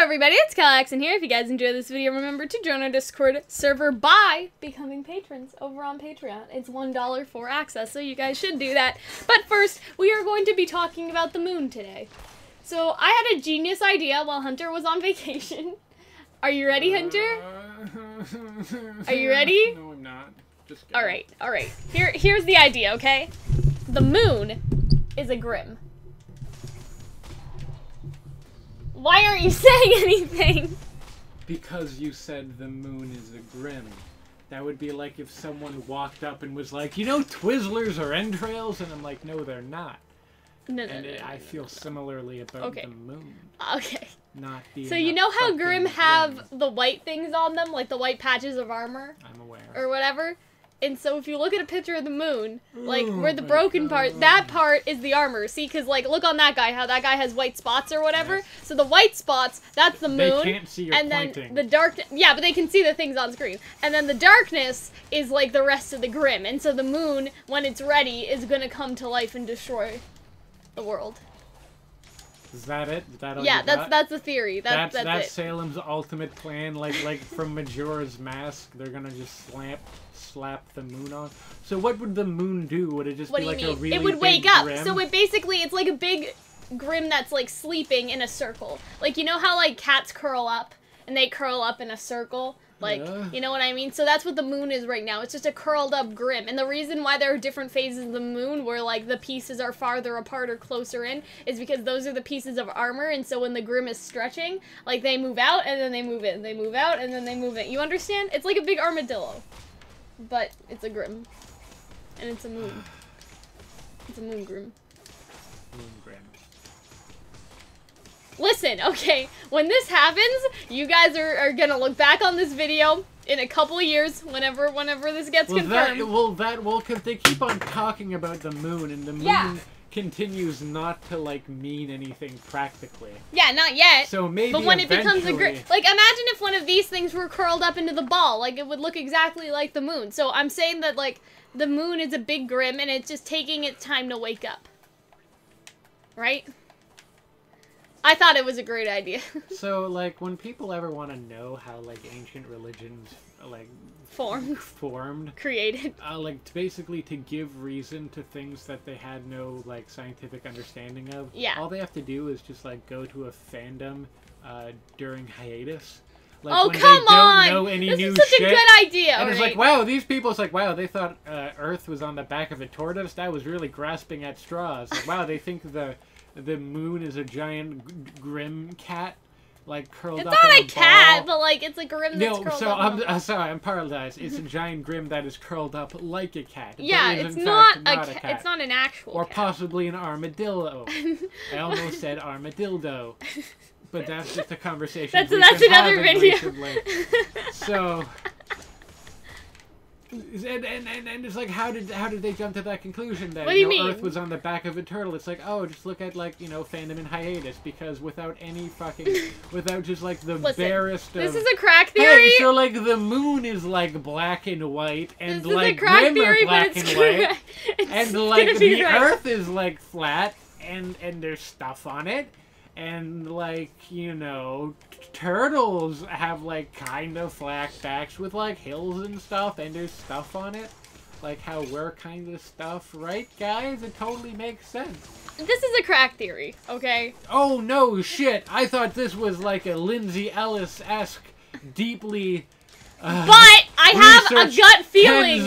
everybody, it's Calxiyn here. If you guys enjoyed this video, remember to join our Discord server by becoming patrons over on Patreon. It's $1 for access, so you guys should do that. But first, we are going to be talking about the moon today. So, I had a genius idea while Hunter was on vacation. Are you ready, Hunter? Are you ready? No, I'm not. Just kidding. Alright. Here's the idea, okay? The moon is a Grimm. Why aren't you saying anything? Because you said the moon is a Grimm. That would be like if someone walked up and was like, you know, Twizzlers are entrails? And I'm like, no, they're not. I feel similarly about the moon. Okay. Not being so you know how Grimm have the white things on them? Like the white patches of armor? I'm aware. Or whatever? And so if you look at a picture of the moon, like, where the broken part, that part is the armor. See, because, like, look on that guy, how that guy has white spots or whatever. Yes. So the white spots, that's the moon. They can't see your pointing. Then the dark, yeah, but they can see the things on screen. And then the darkness is, like, the rest of the Grimm. And so the moon, when it's ready, is gonna come to life and destroy the world. Is that it? Is that all yeah, you got? that's the theory. That's it. Salem's ultimate plan, like from Majora's Mask, they're gonna just slap the moon on. So what would the moon do? Would it just be like a really It would big wake up. Grimm? So it's like a big Grimm that's like sleeping in a circle. Like, you know how like cats curl up and they curl up in a circle? Like, you know what I mean? So that's what the moon is right now. It's just a curled up Grimm. And the reason why there are different phases of the moon where, like, the pieces are farther apart or closer in is because those are the pieces of armor. And so when the Grimm is stretching, like, they move out and then they move in. They move out and then they move in. You understand? It's like a big armadillo. But it's a Grimm. And it's a moon. It's a moon Grimm. Moon Grimm. Listen, okay, when this happens, you guys are gonna look back on this video in a couple of years, whenever this gets confirmed. Because they keep on talking about the moon, and the moon continues not to, like, mean anything practically. Yeah, not yet. So maybe but when it becomes a Grimm, like, imagine if one of these things were curled up into the ball, like, it would look exactly like the moon. So I'm saying that, like, the moon is a big Grimm, and it's just taking its time to wake up. Right? I thought it was a great idea. So, like, when people ever want to know how, like, ancient religions, like, formed, created, like, basically to give reason to things that they had no, like, scientific understanding of. Yeah. All they have to do is just, like, go to a fandom during hiatus. Like, oh, when come they on! Don't know any this new is such shit, a good idea. And it's right? like, wow, these people. It's like, wow, they thought Earth was on the back of a tortoise. That was really grasping at straws. Like, wow, they think the moon is a giant Grimm cat, like curled up in a ball. It's not a cat, but like it's a Grimm that's curled up. I'm sorry, I'm paralyzed. It's a giant Grimm that is curled up like a cat. Yeah, it's not a cat. It's not an actual or cat. possibly an armadillo. I almost said armadillo, but that's just a conversation. That's another video. So. And it's like, how did they jump to that conclusion that what do you mean? Earth was on the back of a turtle? It's like, oh, just look at, like, you know, fandom in hiatus, because without any fucking, without just like the barest of, this is a crack theory. Hey, so like the moon is like black and white, and this like is a crack Grimm theory, are black and white, and like the Earth is like flat, and there's stuff on it. And, like, you know, turtles have, like, kind of flat backs with, like, hills and stuff, and there's stuff on it. Like how we're kind of stuff, right, guys? It totally makes sense. This is a crack theory, okay? Oh, no, shit. I thought this was, like, a Lindsay Ellis-esque, deeply... but I have a gut feeling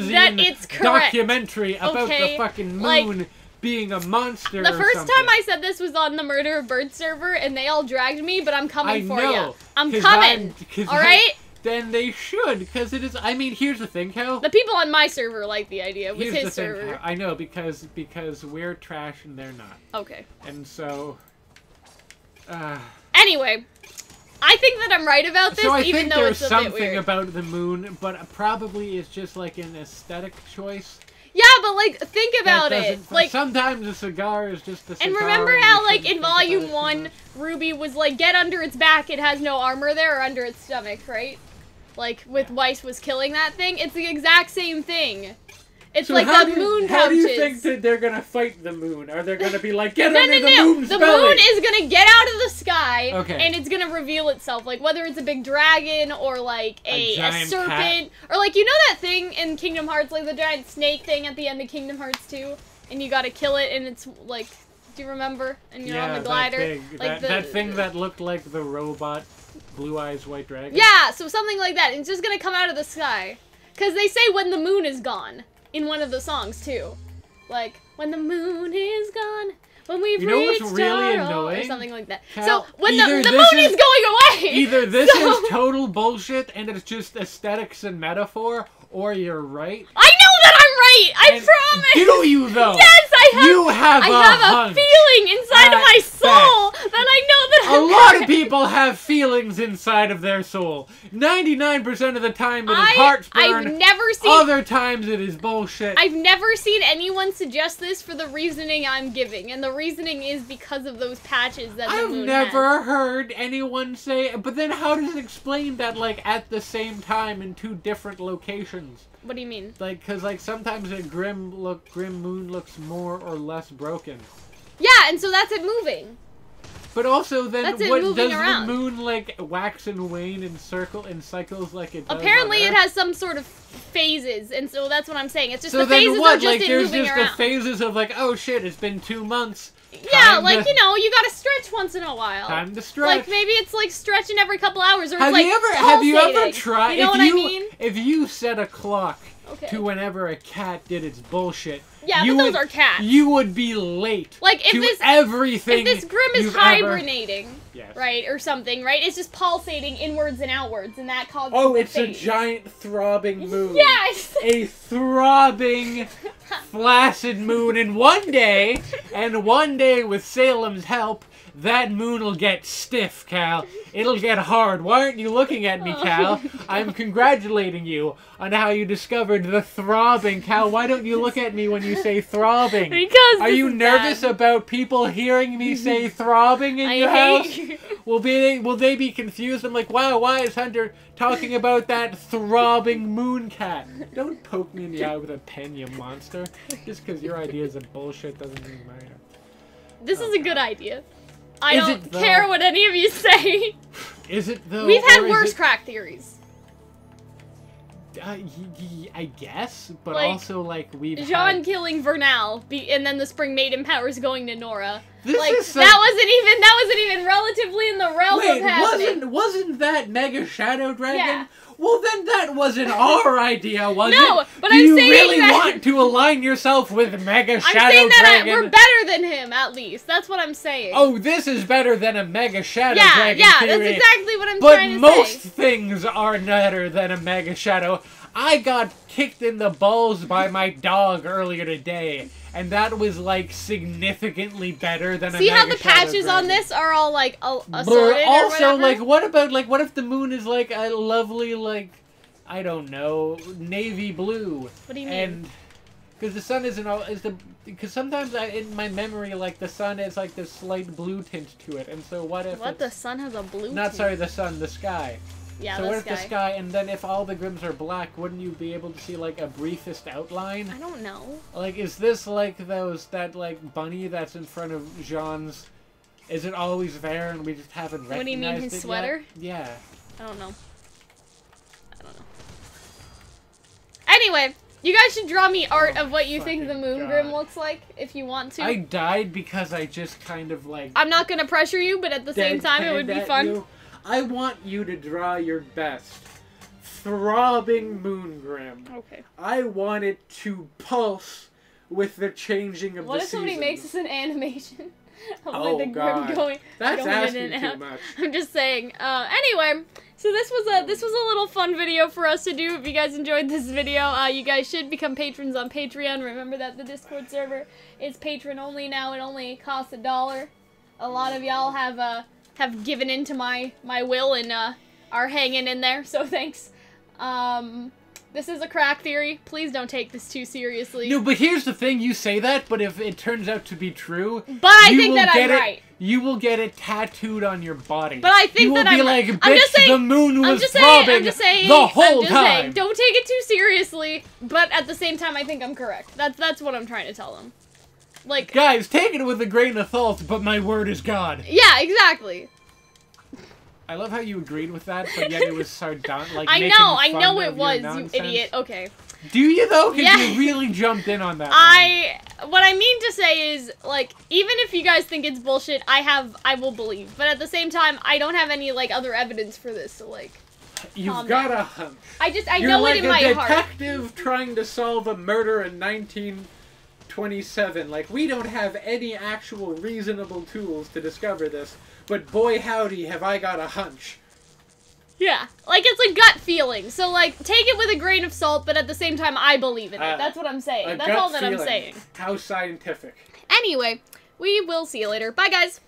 that it's correct. Documentary about the fucking moon. Like, being a monster. The first time I said this was on the Murder of Birds server, and they all dragged me, but I'm coming for you. I'm coming. All right? Then they should, because it is. I mean, here's the thing, Cal. The people on my server like the idea. It was his server. Thing, I know, because we're trash and they're not. Okay. And so. Anyway. I think that I'm right about this, so even though it's a bit weird. I think there's something about the moon, but probably it's just like an aesthetic choice. Yeah, but, like, think about it. Like, sometimes a cigar is just a cigar. And remember how, like, in Volume 1, RWBY was like, get under its back, it has no armor there, or under its stomach, right? Like, with Weiss was killing that thing. It's the exact same thing. It's So like the moon pouches. How do you think that they're gonna fight the moon? Are they gonna be like, get under the moon's The belly? moon is gonna get out of the sky, Okay. and it's gonna reveal itself. Like, whether it's a big dragon, or like a giant serpent, cat. or like, you know that thing in Kingdom Hearts, like the giant snake thing at the end of Kingdom Hearts 2? And you gotta kill it, and it's like, do you remember? And you're on the glider. That thing. Like that thing that looked like the robot Blue Eyes White Dragon. Yeah, so something like that. It's just gonna come out of the sky. Because they say when the moon is gone in one of the songs, too. Like, when the moon is gone, when we've reached what's really our annoying? or something like that. Cal, so, when the either moon is going away! Either this is total bullshit and it's just aesthetics and metaphor, or you're right. I know that I'm right! I promise! Do you, though? Yes, I have! You have a feeling inside of my soul that I know that I'm A lot of people have feelings inside of their soul. 99% of the time it is heartburn. I've never seen... Other times it is bullshit. I've never seen anyone suggest this for the reasoning I'm giving, and the reasoning is because of those patches that the moon has. I've never heard anyone say... But then how does it explain that, like, at the same time in two different locations? What do you mean? Like, because, like, sometimes a Grimm moon looks more or less broken. Yeah, and so that's it moving. But also, then That's it what moving does around. the moon like wax and wane in cycles like it does? Apparently, on it Earth? has some sort of phases, and so that's what I'm saying. It's just So the then phases what? are just Like, it there's moving just around. the phases of like, oh shit, it's been 2 months. Yeah, like, you know, you gotta stretch once in a while. Time to stretch. Like, maybe it's like stretching every couple hours, or it's Have like you ever pulsating. tried? You know what I mean? If you set a clock Okay. to whenever a cat did its bullshit. Yeah, but those are cats. You would be late. Like, if to this everything. If this Grimm is you've hibernating, Yes. right, or something, right? It's just pulsating inwards and outwards, and that causes Oh, the it's a phase. giant throbbing moon. Yes! A throbbing, flaccid moon. And one day, with Salem's help, that moon will get stiff, Cal. It'll get hard. Why aren't you looking at me, Cal? I'm congratulating you on how you discovered the throbbing. Cal, why don't you look at me when you say throbbing? Because Are you nervous about people hearing me say throbbing in your house? Will they be confused? I'm like, wow, why is Hunter talking about that throbbing moon cat? Don't poke me in the eye with a pen, you monster. Just because your ideas are bullshit doesn't mean mine are. This is a good idea. I Is don't it, though? care what any of you say. Is it though? We've had or is worse it- crack theories. I guess, but Like, also like we've Jean had... killing Vernal, and then the Spring Maiden powers going to Nora. This Like, is some- that wasn't even relatively in the realm of happening. wasn't that Mega Shadow Dragon? Yeah. Well, then that wasn't our idea, was it? No, but Do I'm you saying really that- want to align yourself with Mega I'm Shadow saying that Dragon? we're better than him, at least. That's what I'm saying. Oh, this is better than a Mega Shadow yeah, Dragon yeah, theory. that's exactly what I'm But trying to most say. things are better than a Mega Shadow. I got kicked in the balls by my dog earlier today, and that was like significantly better than See a how Mega the Shadow patches on Dragon. this are all like assorted But or also, whatever? what if the moon is like a lovely, like, I don't know, navy blue? What do you mean? And because the sun isn't all because sometimes in my memory, like, the sun has like this slight blue tint to it, and so what if What, the it's, sun has a blue not tint? sorry, the sun, the sky. Yeah, So the what sky. if the sky, and then if all the Grimms are black, wouldn't you be able to see like a briefest outline? I don't know. Like, is this like that like bunny that's in front of Jean's? Is it always there and we just haven't recognized it? What do you mean, his yet? sweater? Yeah. I don't know. Anyway, you guys should draw me art of what you think the fucking Moon God. Grimm looks like, if you want to. I died because I just kind of like... I'm not gonna pressure you, but at the same time, it would be deadpanned at fun. you. I want you to draw your best. Throbbing Moon Grimm. Okay. I want it to pulse with the changing of What the if somebody seasons. makes us an animation of Oh, like the God. Grimm going? That's going in asking and too out? much. I'm just saying. Anyway, so this was a little fun video for us to do. If you guys enjoyed this video, you guys should become patrons on Patreon. Remember that the Discord server is patron only now. It only costs $1. A lot of y'all have given in to my will and are hanging in there. So thanks. This is a crack theory. Please don't take this too seriously. No, but here's the thing. You say that, but if it turns out to be true... But I think that I'm right. You will get it tattooed on your body. But I think that I'm... You will be like, bitch, the moon was throbbing the whole time. Don't take it too seriously, but at the same time, I think I'm correct. That's what I'm trying to tell them. Like... Guys, take it with a grain of salt, but my word is God. Yeah, exactly. I love how you agreed with that, but yet it was sardonic. Like, I know it was, you idiot. Okay. Do you, though? Because yeah. you really jumped in on that What I mean to say is, like, even if you guys think it's bullshit, I will believe. But at the same time, I don't have any, like, other evidence for this, so, like, you've got a hunch. I know it in my heart. You're like a detective trying to solve a murder in 1927. Like, we don't have any actual reasonable tools to discover this. But boy howdy, have I got a hunch. Yeah, like, it's a gut feeling. So, like, take it with a grain of salt, but at the same time, I believe in it. That's what I'm saying. That's all that I'm saying. How scientific. Anyway, we will see you later. Bye, guys.